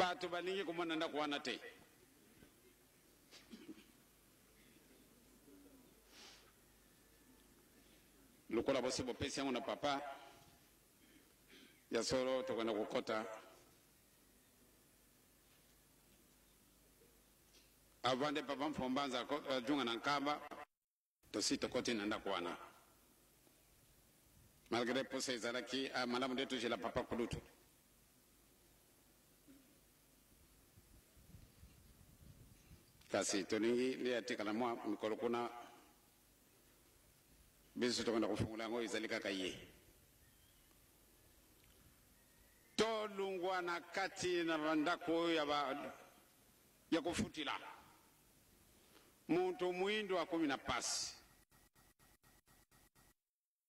batu balingi kumona nda kuwana te lukola bosi bo pesi yangu na papa ya solo tokwenda kukota avande papa mfombanza junga na nkamba tosito koti nanda kuwana malgré pose ezalaki malamu nde tozela papa kulutu kasi toningi ndi atikala mwa mikolo kuna bisu tokenda kufungula yango ezali kaka ye tolungwana kati na bandako ya kufutila muntu mwindu wa 10 na pasi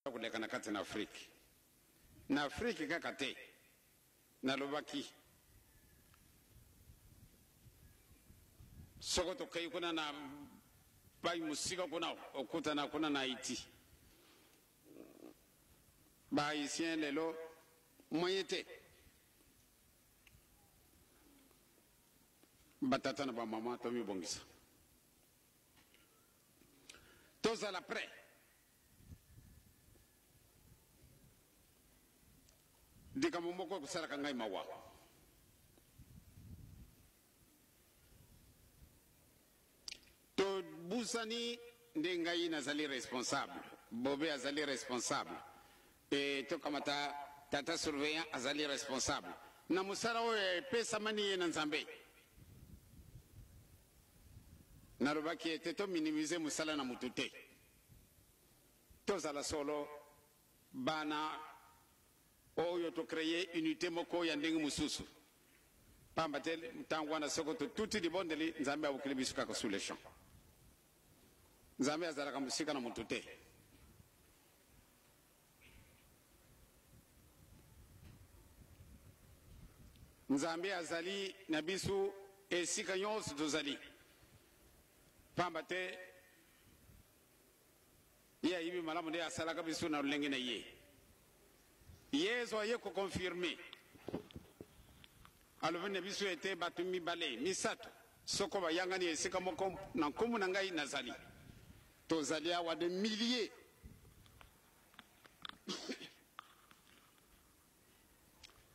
kulekana kati na Afrika kaka te na lobaki sokoto kai kuna na bai musika kuna okuta na kuna na Haiti ba haïtien lelo moyete batata na ba mama to mi bongisa toza la près dika momoko kusala kangai mawa to busani ndengai nazali responsable bobe azali responsable et to kamata tata surveillant azali responsable na musala oyo pesa mani ye na nzambe na lobaki ete to minimiser musala na mutu te tozala solo bana oyo to créer unité moko ya ndenge mususu pamba te ntango wana soko to tuti libondeli nzambe abukili biso kaka sous les champs nzambe azalaka musika na mutu te nzambe azali na biso esika nyonso tozali pamba te ye ayibi malamu nde asalaka biso na lolenge na ye yesu aye kokonfirme alobi na biso ete bato mibale misato soko bayangani esika moko na nkombo na ngai nazali tozali awa de milliers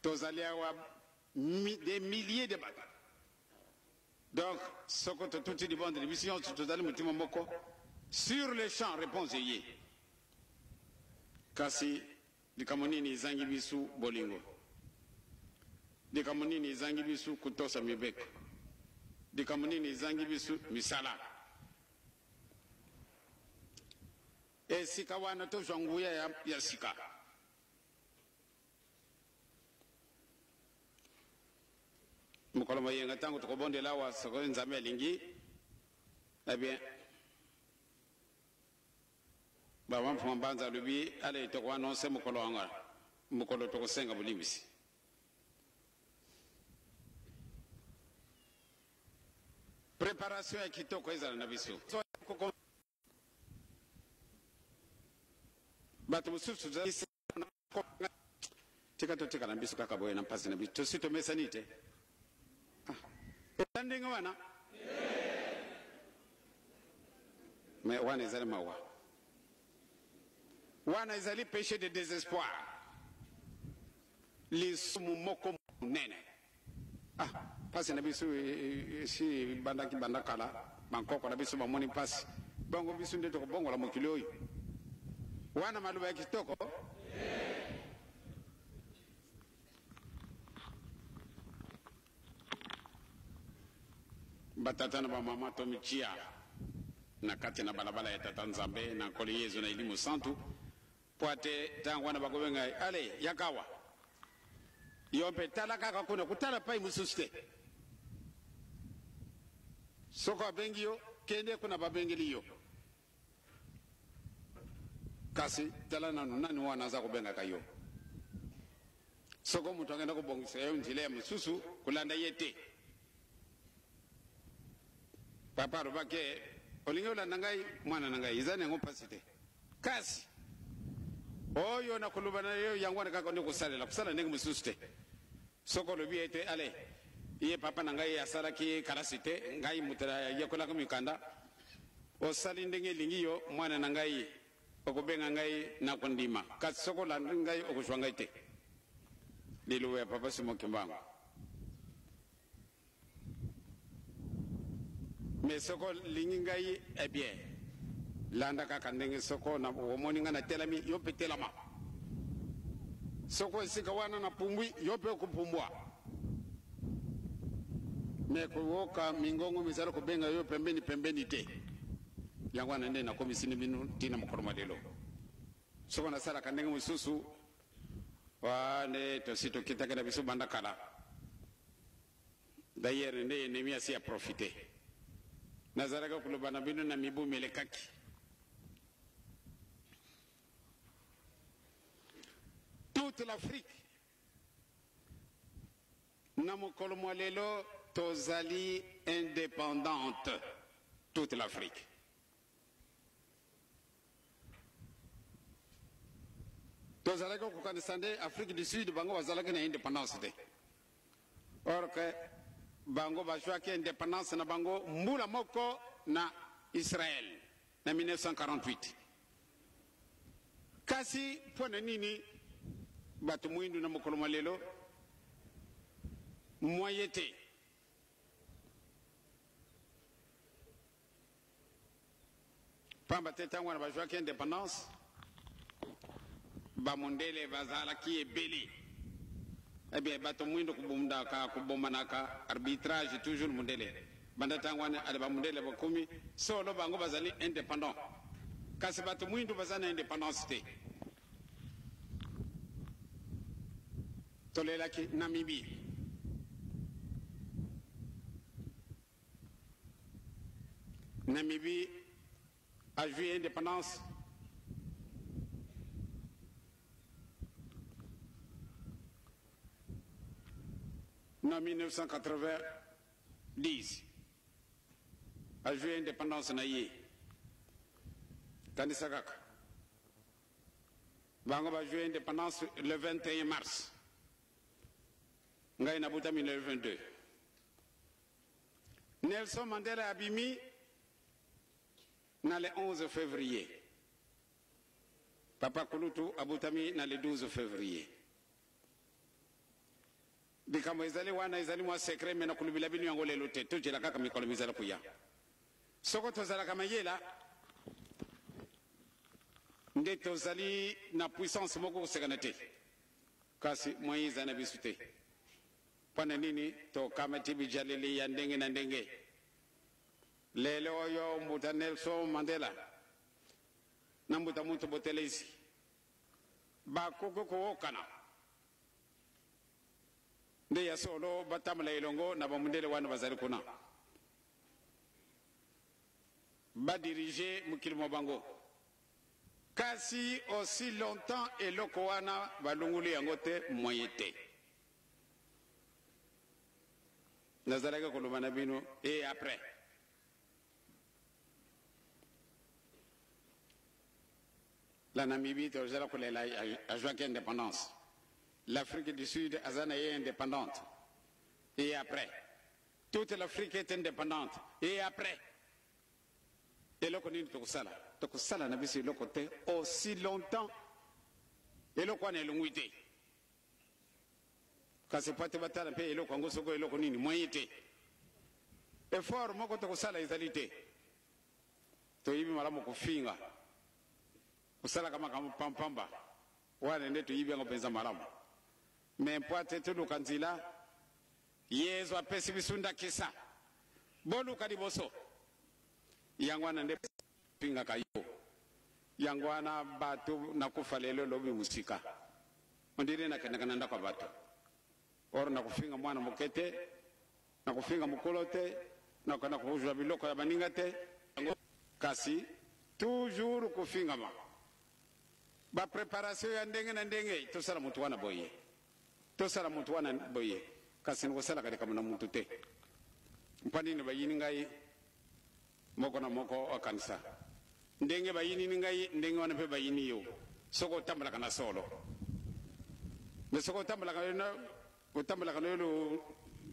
tozali awa des milliers de bato donc soko to tuti di bonde biso nyonso tozali mutima moko sur les champs réponse ye kasi likambo nini ezangi biso bolingo likambo nini ezangi biso kutosa mibeko likambo nini ezangi biso misala esika wana tozwa nguya ya sika mokolo moyenga ntango tokobondela awa soko nzambe alingi eh bien baba mfuma mbanza alobi ale tokoanonse mokolo wanga mokolo tokosenga bolimbisi préparation ya kitoko ezala na biso bato mosusu tika totika na biso kaka boye na mpasi na biso tosi tomesani te ndenge wana mais wana ezali mawa wana ezali péché de désespoir lisumu moko munene pasi na biso si bandaki bandakala bankoko na biso bamoni mpasi bongo biso nde tokobongola mokili oyo wana maloba ya kitoko batata na bamama tomitia na kati na balabala ya tata nzambe na nkoli yezu na elimu santu po ate ntango wana bakobe ngai ale yakawa yo mpe tala kaka kuna kutala pai mosusu te soko abengi yo kende kuna babengeli yo kasi tala nanu nani wana aza kobengaka yo soko mutu agenda kobongisa yo nzela ya mosusu kulanda ye te papa alobake olingi olanda ngai mwana na ngai eza nango mpasi te kasi oyo nakoloba na yo yango wana kaka nde kosalela kusala ndenge mosusu te soko olobi ete ale iye papa na ngai asala ki kalasite ngai mutara yakola ko mikanda o sali ndenge lingi yo mwana na ngai okubenga ngai na kondima kasi soko la ngai okushwa ngai te lilo ya papa simo kimbango mais soko lingi ngai eh bien landa kaka ndenge soko na omoni nga na telami yo pe telama soko esika wana na pumbwi yo pe okupumbwa mais kuwoka mingongo mizalo kubenga yo pembeni te yango nende na komisini binu tina mukoro lelo soko na sala kanenge mususu wa ne to sito kitaka na bisu banda kala d'ailleurs ne nemi asi a profiter nazaraka kulubana binu na mibu melekaki toute l'Afrique na mukoro lelo tozali indépendante toute l'Afrique. Tozalaka kukanisande Afrique du Sud bango bazalaka na indépendance de. Or que bango bashwaki indépendance na bango mbula moko na Israël na 1948. Kasi pona nini batu mwindu na mokolo malelo moyete pamba teta wana bashwaki indépendance bamundele bazala ki ebeli eh bien bato mwindo kubumda ka kubomana ka arbitrage toujours mundele banda tangwana ale bamundele bakumi solo bango bazali indépendant kasi bato mwindo bazana indépendance te tolela ki Namibie a joué indépendance en 1990 a joué indépendance na ye kanisa kaka bango ba joué indépendance le 21 mars ngai na butami le 22 Nelson Mandela abimi na le 11 février Papa Kulutu abutami na le 12 février bikamo ezali wana ezali mwa secret mena kulubila binu yango lelo te tujela kaka mikolo mizala kuya soko tozala kama yela nde tozali na puissance moko kusekana te kasi moyiza na bisute pana nini to kama tibi jalili ya ndenge na ndenge lelo oyo mbuta Nelson Mandela na mbuta muntu botelezi bakoko kuokana nde ya solo batamla ilongo na bamundele wana bazali kuna ba diriger mukilimo bango kasi aussi longtemps eloko wana balunguli yango te moyete nazalaka kolobana bino et après la Namibie tozala kolela a joué indépendance l'Afrique du Sud azana est indépendante et après toute l'Afrique est indépendante et après eloko nini tokusala na biso eloko te aussi longtemps eloko wana elongwi te kasi pate batala mpe eloko yango soko eloko nini moyen te effort moko tokusala ezali te toyibi malamu kufinga kusala kama pampamba wana nde toyibi yango mpenza malamu me mpo ate toluka nzela yesu apesi biso ndakisa boluka liboso yango wana nde pingaka yo yango wana bato nakufa lelo lobi musika ondire nakendaka na ndako ya bato oro nakufinga mwana mokete nakufinga mokolo te nakona kuzwa biloko ya baninga te kasi toujours kufingama ba préparation ya ndenge na ndenge tosala mutu wana boye tosala mutu wana boye kasi ngosala katika mna muntu te mpanini bayini ngai moko na moko akanisa ndenge bayini ngai ndenge wana pe bayini yo soko tambala kana solo me soko tambala kana utambala kana yo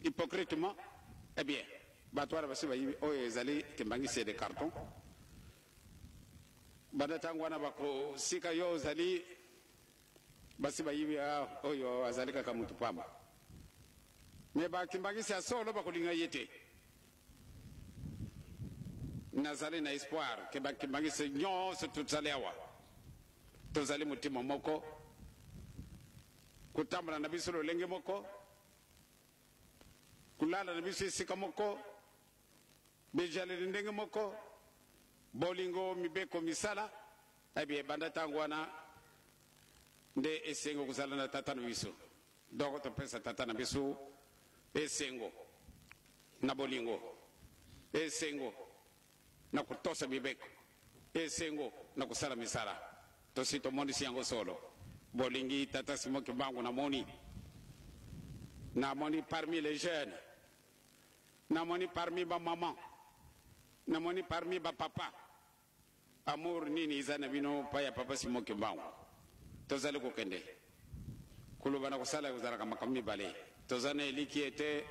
hypocritement, eh bien, batwara basi bayibi oyo ezali kembangisi de carton bana tangwana bako sika yo zali basi bayibi oyo azali kaka mutu pamba me ba kembangisi solo bakolinga yete nazali na espoir ke ba kembangisi nyonso tuzali awa tozali mutima moko kutambula na biso lolenge moko kulala na biso esika moko bejaleli ndenge moko bolingo mibeko misala ebie banda tangu wana nde esengo kuzala na tata na biso doko topesa tata na biso esengo na bolingo esengo na kutosa mibeko esengo na kusala misala tosito mondi siyango solo bolingi tata simoki bangu na moni parmi les jeunes na moni parmi ba maman na moni parmi ba papa amour nini izana bino pa ya papa simoki bangu tozali ko kende kulubana ko sala kuzara kama kammi bale tozana eliki ete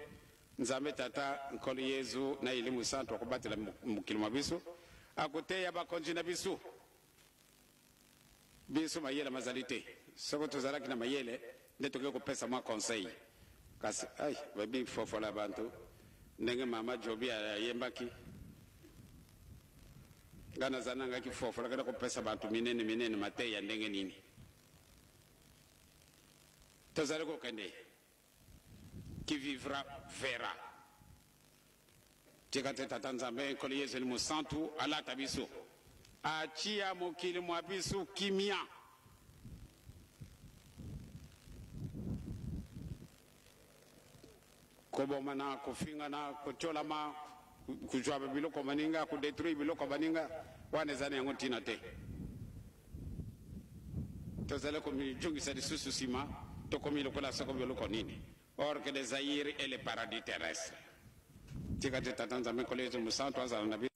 nzambe tata nkoli yezu na elimu santo ko batela mukilima biso akote ya ba konjina biso biso mayele mazalite soko tozala kina mayele netoke ko pesa ma conseil kasi ay babi fofola bantu ndenge mama jobi yembaki ngana zananga ki fofola kada ko pesa bantu minene mateya ndenge nini tozali ko kende qui vivra verra tikate tata nzambe nkoli yesu elimu santu ala tabiso achia mokili mwa biso kimia kobomana kufingana kucholama kujwabe biloko maninga kudetruire biloko maninga wane zane yango tina te tozale komi jungisa lisusu sima tokomi lokola soko biloko nini or que le Zaïre est le paradis terrestre tika te tata nzambe kolezo musantu azala nabi